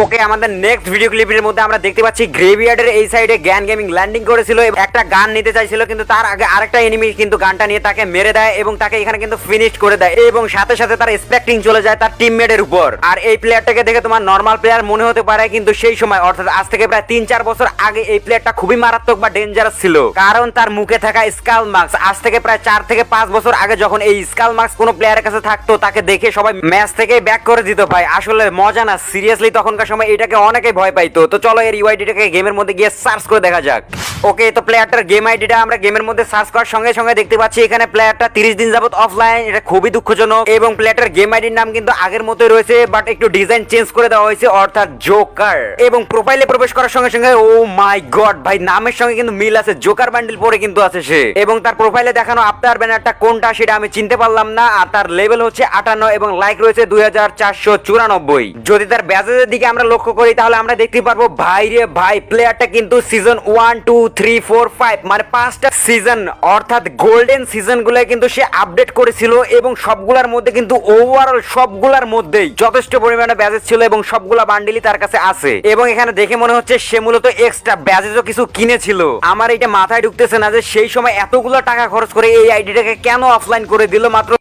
ওকে, আমাদের next video ক্লিপের মধ্যে আমরা দেখতে পাচ্ছি গ্রেভিয়ার্ডের এই সাইডে গ্যান গেমিং ল্যান্ডিং করেছিল এবং একটা গান নিতে চাইছিল, কিন্তু তার আগে আরেকটা এনিমি কিন্তু গানটা নিয়ে তাকে মেরে দেয় এবং তাকে এখানে কিন্তু ফিনিশ করে দেয় এবং সাথে সাথে তার স্পেক্টিং চলে যায় তার টিমমেটের উপর। আর এই প্লেয়ারটাকে দেখে তোমার নরমাল প্লেয়ার মনে হতে পারে, কিন্তু সেই সময় অর্থাৎ আজ থেকে প্রায় 3-4 বছর আগে এই প্লেয়ারটা খুবই মারাত্মক বা ডেঞ্জারাস ছিল, কারণ তার মুখে থাকা স্কাল মার্কস আজ থেকে প্রায় 4 থেকে 5 বছর আগে যখন এই স্কাল মার্কস কোনো প্লেয়ারের কাছে থাকতো তাকে দেখে সবাই ম্যাচ থেকে ব্যাক করে দিত। ভাই আসলে মজা না, সিরিয়াসলি তখনকার সময় এটাকে অনেকে ভয় পাইতো। তো চলো এর ইউআইডিটাকে গেমের মধ্যে গিয়ে সার্চ করে দেখা যাক। ওকে, তো প্লেয়ারটার গেম আইডিটা আমরা গেমের মধ্যে সার্চ করার সঙ্গে সঙ্গে দেখতে পাচ্ছি এখানে প্লেয়ারটা 30 দিন যাবত অফলাইন। এটা খুবই দুঃখজনক এবং প্লেয়ারটার গেম আইডির নাম কিন্তু আগের মতোই রয়েছে, বাট একটু ডিজাইন চেঞ্জ করে দেওয়া হয়েছে অর্থাৎ জোকার। এবং প্রোফাইলে প্রবেশ করার সঙ্গে সঙ্গে ও মাই গড ভাই, নামের সঙ্গে কিন্তু মিল আছে, জোকার বান্ডেল পরে কিন্তু আছে সে। এবং তার প্রোফাইলে দেখানো আফটার ব্যানারটা কোনটা সেটা আমি চিনতে পারলাম না। আর তার লেভেল হচ্ছে 58 এবং লাইক রয়েছে 2494। যদি তার ব্যাজের দিকে আমরা লক্ষ্য করি তাহলে আমরা দেখতে পারবো ভাই রে ভাই, প্লেয়ারটা কিন্তু সিজন 1, 2, 3, 4, 5 মানে 5টা সিজন অর্থাৎ গোল্ডেন সিজন গুলো কিন্তু সে আপডেট করেছিল এবং সবগুলার মধ্যে কিন্তু ওভারঅল সবগুলার মধ্যেই যথেষ্ট পরিমাণে ব্যাজেস ছিল এবং সবগুলা বান্ডিলই তার কাছে আছে। এবং এখানে দেখে মনে হচ্ছে সে মূলত এক্সট্রা ব্যাজেসও কিছু কিনেছিল। আমার এটা মাথায় ঢুকতেছে না যে সেই সময় এতগুলো টাকা খরচ করে এই আইডিটাকে কেন অফলাইন করে দিল মাত্র